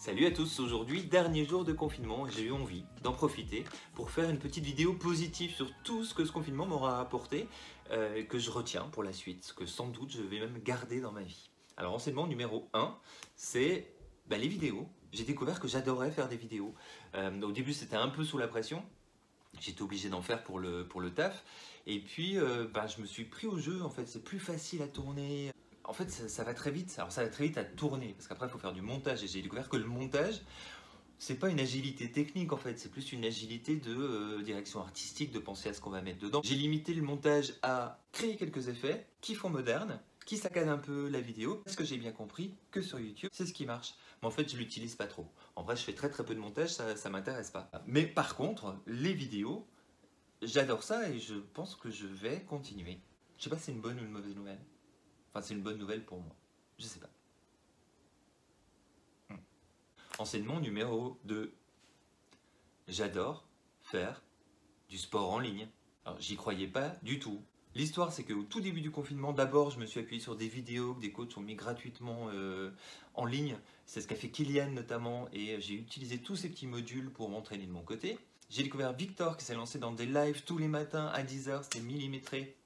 Salut à tous, aujourd'hui dernier jour de confinement et j'ai eu envie d'en profiter pour faire une petite vidéo positive sur tout ce que ce confinement m'aura apporté que je retiens pour la suite, que sans doute je vais même garder dans ma vie. Alors enseignement numéro 1, c'est les vidéos. J'ai découvert que j'adorais faire des vidéos. Au début c'était un peu sous la pression, j'étais obligé d'en faire pour le taf et puis je me suis pris au jeu, en fait c'est plus facile à tourner. En fait, ça va très vite. Alors, ça va très vite à tourner, parce qu'après, il faut faire du montage. Et j'ai découvert que le montage, c'est pas une agilité technique, en fait. C'est plus une agilité de direction artistique, de penser à ce qu'on va mettre dedans. J'ai limité le montage à créer quelques effets qui font moderne, qui saccadent un peu la vidéo. Parce que j'ai bien compris que sur YouTube, c'est ce qui marche. Mais en fait, je l'utilise pas trop. En vrai, je fais très peu de montage, ça m'intéresse pas. Mais par contre, les vidéos, j'adore ça et je pense que je vais continuer. Je sais pas si c'est une bonne ou une mauvaise nouvelle. Enfin, c'est une bonne nouvelle pour moi. Je sais pas. Enseignement numéro 2. J'adore faire du sport en ligne. Alors, j'y croyais pas du tout. L'histoire, c'est qu'au tout début du confinement, d'abord, je me suis appuyé sur des vidéos que des coachs ont mis gratuitement en ligne. C'est ce qu'a fait Kylian notamment, et j'ai utilisé tous ces petits modules pour m'entraîner de mon côté. J'ai découvert Victor qui s'est lancé dans des lives tous les matins à 10h, c'était millimétré.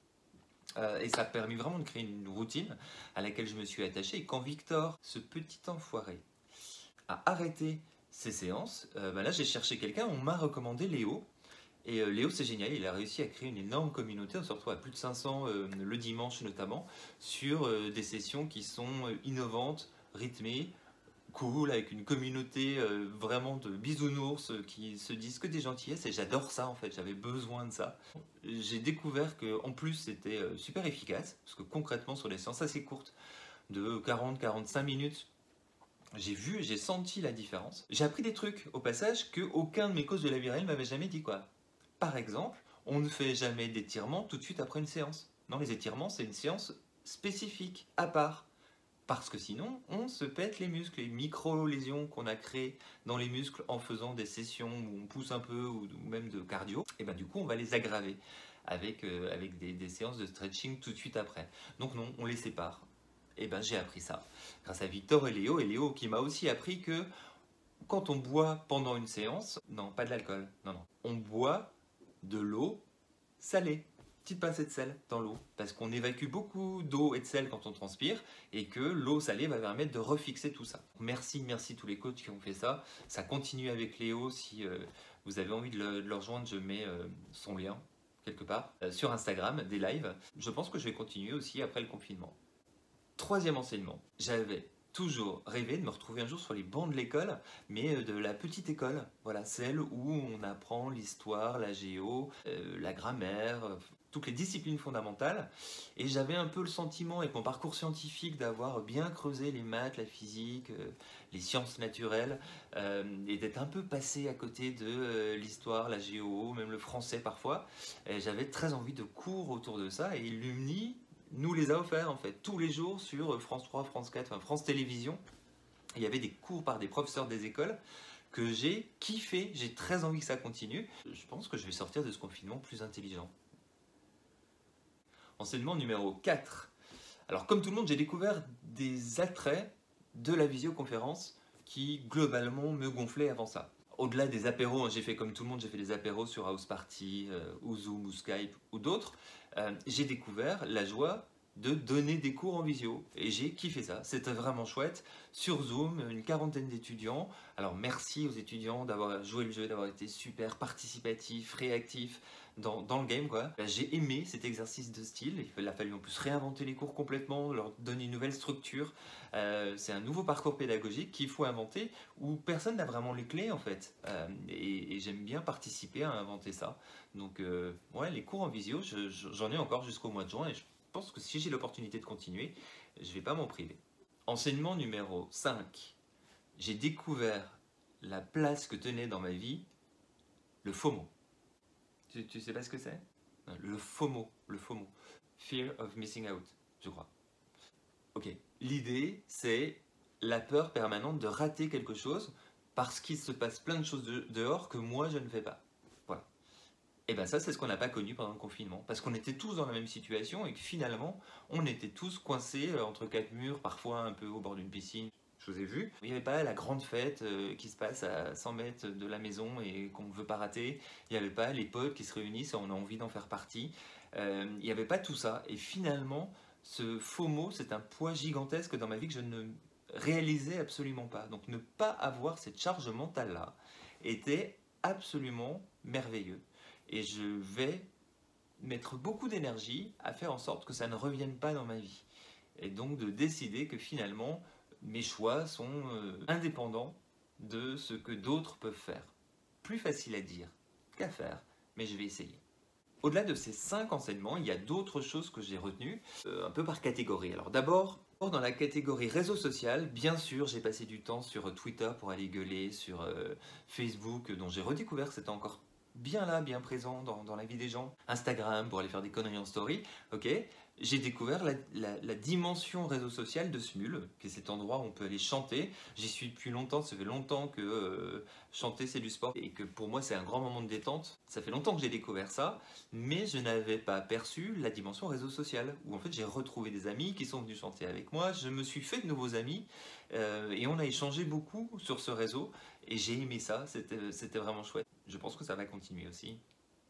Et ça a permis vraiment de créer une routine à laquelle je me suis attaché. Et quand Victor, ce petit enfoiré, a arrêté ses séances, là j'ai cherché quelqu'un, on m'a recommandé Léo. Et Léo c'est génial, il a réussi à créer une énorme communauté, on se retrouve à plus de 500 le dimanche notamment, sur des sessions qui sont innovantes, rythmées, cool, avec une communauté vraiment de bisounours qui se disent que des gentillesses et j'adore ça en fait, j'avais besoin de ça. J'ai découvert qu'en plus c'était super efficace, parce que concrètement sur des séances assez courtes, de 40-45 minutes, j'ai senti la différence. J'ai appris des trucs au passage que aucun de mes coachs de la vie réelle m'avait jamais dit quoi. Par exemple, on ne fait jamais d'étirements tout de suite après une séance. Non, les étirements c'est une séance spécifique, à part. Parce que sinon, on se pète les muscles, les micro-lésions qu'on a créées dans les muscles en faisant des sessions où on pousse un peu ou même de cardio, et du coup, on va les aggraver avec des séances de stretching tout de suite après. Donc non, on les sépare. Et j'ai appris ça grâce à Victor et Léo qui m'a aussi appris que quand on boit pendant une séance, non, pas de l'alcool, non, on boit de l'eau salée. Petite pincée de sel dans l'eau, parce qu'on évacue beaucoup d'eau et de sel quand on transpire, et que l'eau salée va permettre de refixer tout ça. Merci tous les coachs qui ont fait ça. Ça continue avec Léo, si vous avez envie de le rejoindre, je mets son lien quelque part, sur Instagram, des lives. Je pense que je vais continuer aussi après le confinement. Troisième enseignement, j'avais toujours rêvé de me retrouver un jour sur les bancs de l'école, mais de la petite école, voilà, celle où on apprend l'histoire, la géo, la grammaire, toutes les disciplines fondamentales. Et j'avais un peu le sentiment, avec mon parcours scientifique, d'avoir bien creusé les maths, la physique, les sciences naturelles, et d'être un peu passé à côté de l'histoire, la géo, même le français parfois. J'avais très envie de cours autour de ça, et Lumni nous les a offerts en fait tous les jours sur France 3, France 4, enfin France Télévisions. Il y avait des cours par des professeurs des écoles que j'ai kiffé, j'ai très envie que ça continue. Je pense que je vais sortir de ce confinement plus intelligent. Enseignement numéro 4. Alors comme tout le monde, j'ai découvert des attraits de la visioconférence qui globalement me gonflaient avant ça. Au-delà des apéros, j'ai fait comme tout le monde, j'ai fait des apéros sur House Party, ou Zoom, ou Skype, ou d'autres. J'ai découvert la joie de donner des cours en visio et j'ai kiffé ça, c'était vraiment chouette. Sur Zoom, une quarantaine d'étudiants. Alors merci aux étudiants d'avoir joué le jeu, d'avoir été super participatifs, réactifs dans le game quoi. J'ai aimé cet exercice de style, il a fallu en plus réinventer les cours complètement, leur donner une nouvelle structure. C'est un nouveau parcours pédagogique qu'il faut inventer où personne n'a vraiment les clés en fait. Et j'aime bien participer à inventer ça. Donc ouais, les cours en visio, j'en ai encore jusqu'au mois de juin et je pense que si j'ai l'opportunité de continuer, je ne vais pas m'en priver. Enseignement numéro 5. J'ai découvert la place que tenait dans ma vie le FOMO. Tu sais pas ce que c'est? Le FOMO. Fear of missing out, je crois. Ok, l'idée c'est la peur permanente de rater quelque chose parce qu'il se passe plein de choses dehors que moi je ne fais pas. Voilà. Et ça c'est ce qu'on n'a pas connu pendant le confinement, parce qu'on était tous dans la même situation et que finalement on était tous coincés entre quatre murs, parfois un peu au bord d'une piscine. je vous ai vu. Il n'y avait pas la grande fête qui se passe à 100 mètres de la maison et qu'on ne veut pas rater. Il n'y avait pas les potes qui se réunissent et on a envie d'en faire partie. Il n'y avait pas tout ça. Et finalement, ce FOMO, c'est un poids gigantesque dans ma vie que je ne réalisais absolument pas. Donc ne pas avoir cette charge mentale-là était absolument merveilleux. Et je vais mettre beaucoup d'énergie à faire en sorte que ça ne revienne pas dans ma vie. Et donc de décider que finalement, mes choix sont indépendants de ce que d'autres peuvent faire. Plus facile à dire qu'à faire, mais je vais essayer. Au-delà de ces 5 enseignements, il y a d'autres choses que j'ai retenues, un peu par catégorie. Alors d'abord, dans la catégorie réseau social, bien sûr, j'ai passé du temps sur Twitter pour aller gueuler, sur Facebook, dont j'ai redécouvert que c'était encore bien là, bien présent dans la vie des gens. Instagram pour aller faire des conneries en story, ok. J'ai découvert la dimension réseau social de Smule, qui est cet endroit où on peut aller chanter. J'y suis depuis longtemps, ça fait longtemps que chanter c'est du sport et que pour moi c'est un grand moment de détente. Ça fait longtemps que j'ai découvert ça, mais je n'avais pas perçu la dimension réseau social, où en fait j'ai retrouvé des amis qui sont venus chanter avec moi, je me suis fait de nouveaux amis et on a échangé beaucoup sur ce réseau et j'ai aimé ça, c'était vraiment chouette. Je pense que ça va continuer aussi,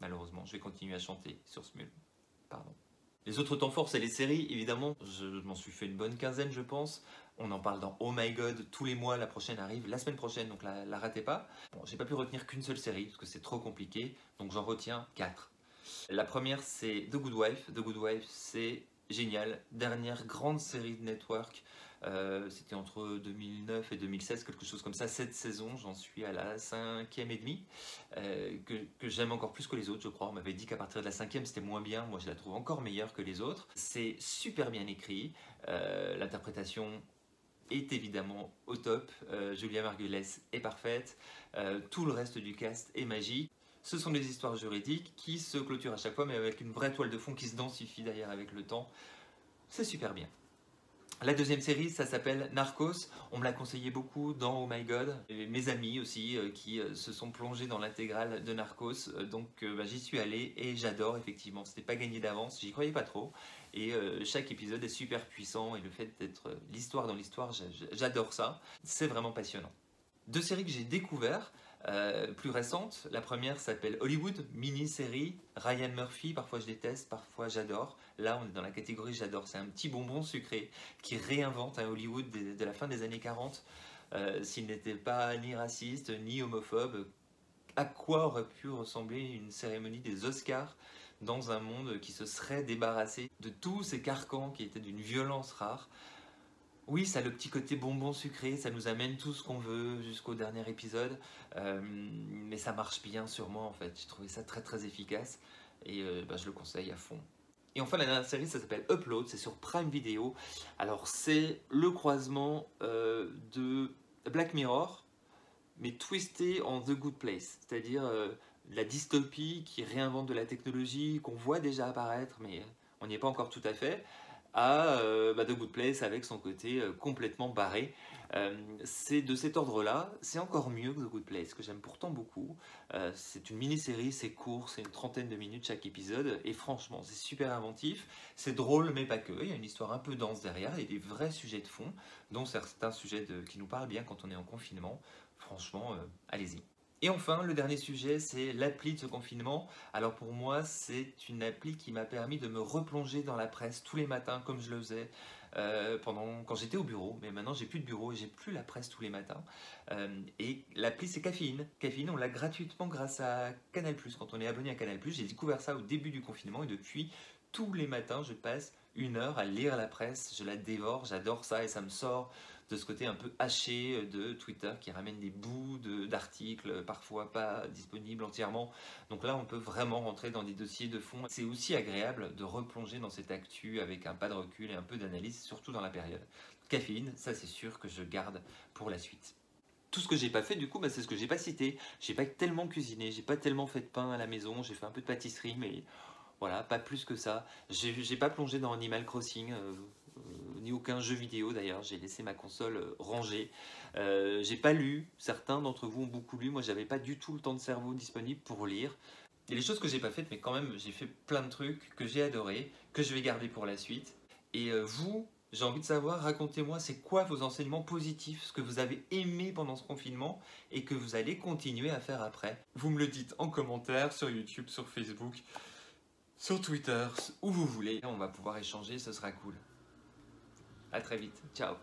malheureusement, je vais continuer à chanter sur Smule, pardon. Les autres temps forts, c'est les séries, évidemment. Je m'en suis fait une bonne quinzaine, je pense. On en parle dans Oh My God tous les mois. La prochaine arrive la semaine prochaine, donc la ratez pas. Bon, j'ai pas pu retenir qu'une seule série parce que c'est trop compliqué, donc j'en retiens 4. La première, c'est The Good Wife. The Good Wife, c'est génial. Dernière grande série de network. C'était entre 2009 et 2016, quelque chose comme ça. Cette saison, j'en suis à la 5e et demie, que j'aime encore plus que les autres, je crois. On m'avait dit qu'à partir de la 5e, c'était moins bien. Moi, je la trouve encore meilleure que les autres. C'est super bien écrit. L'interprétation est évidemment au top. Julia Margulies est parfaite. Tout le reste du cast est magique. Ce sont des histoires juridiques qui se clôturent à chaque fois, mais avec une vraie toile de fond qui se densifie d'ailleurs avec le temps. C'est super bien. La deuxième série, ça s'appelle Narcos. On me l'a conseillé beaucoup dans Oh My God. Et mes amis aussi qui se sont plongés dans l'intégrale de Narcos. Donc j'y suis allé et j'adore effectivement. C'était pas gagné d'avance, j'y croyais pas trop. Et chaque épisode est super puissant et le fait d'être l'histoire dans l'histoire, j'adore ça. C'est vraiment passionnant. 2 séries que j'ai découvertes. Plus récente, la première s'appelle Hollywood, mini-série, Ryan Murphy, parfois je déteste, parfois j'adore. Là on est dans la catégorie j'adore, c'est un petit bonbon sucré qui réinvente un Hollywood de la fin des années 40. S'il n'était pas ni raciste ni homophobe, à quoi aurait pu ressembler une cérémonie des Oscars dans un monde qui se serait débarrassé de tous ces carcans qui étaient d'une violence rare. Oui, ça a le petit côté bonbon sucré, ça nous amène tout ce qu'on veut jusqu'au dernier épisode, mais ça marche bien sur moi en fait. J'ai trouvé ça très très efficace et je le conseille à fond. Et enfin la dernière série, ça s'appelle Upload, c'est sur Prime Video. Alors c'est le croisement de Black Mirror, mais twisté en The Good Place, c'est-à-dire la dystopie qui réinvente de la technologie qu'on voit déjà apparaître, mais on n'y est pas encore tout à fait, à The Good Place avec son côté complètement barré. C'est de cet ordre-là, c'est encore mieux que The Good Place, que j'aime pourtant beaucoup. C'est une mini-série, c'est court, c'est une trentaine de minutes chaque épisode, et franchement, c'est super inventif, c'est drôle, mais pas que, il y a une histoire un peu dense derrière, il y a des vrais sujets de fond, dont certains sujets qui nous parlent bien quand on est en confinement. Franchement, allez-y. Et enfin, le dernier sujet, c'est l'appli de ce confinement. Alors pour moi, c'est une appli qui m'a permis de me replonger dans la presse tous les matins, comme je le faisais quand j'étais au bureau. Mais maintenant, j'ai plus de bureau et j'ai plus la presse tous les matins. Et l'appli, c'est Caféine. Caféine, on l'a gratuitement grâce à Canal+. Quand on est abonné à Canal+, j'ai découvert ça au début du confinement et depuis, tous les matins, je passe 1 heure à lire la presse. Je la dévore, j'adore ça et ça me sort de ce côté un peu haché de Twitter qui ramène des bouts d'articles, parfois pas disponibles entièrement. Donc là, on peut vraiment rentrer dans des dossiers de fond. C'est aussi agréable de replonger dans cette actu avec un pas de recul et un peu d'analyse, surtout dans la période. Caféine, ça c'est sûr que je garde pour la suite. Tout ce que j'ai pas fait du coup, c'est ce que j'ai pas cité. J'ai pas tellement cuisiné, j'ai pas tellement fait de pain à la maison, j'ai fait un peu de pâtisserie, mais voilà, pas plus que ça. J'ai pas plongé dans Animal Crossing, ni aucun jeu vidéo d'ailleurs, j'ai laissé ma console rangée. J'ai pas lu, certains d'entre vous ont beaucoup lu, moi j'avais pas du tout le temps de cerveau disponible pour lire. Il y a des choses que j'ai pas faites, mais quand même j'ai fait plein de trucs que j'ai adoré, que je vais garder pour la suite. Et vous, J'ai envie de savoir, racontez-moi, c'est quoi vos enseignements positifs, ce que vous avez aimé pendant ce confinement et que vous allez continuer à faire après. Vous me le dites en commentaire sur YouTube, sur Facebook, sur Twitter, où vous voulez. On va pouvoir échanger, ce sera cool. À très vite, ciao.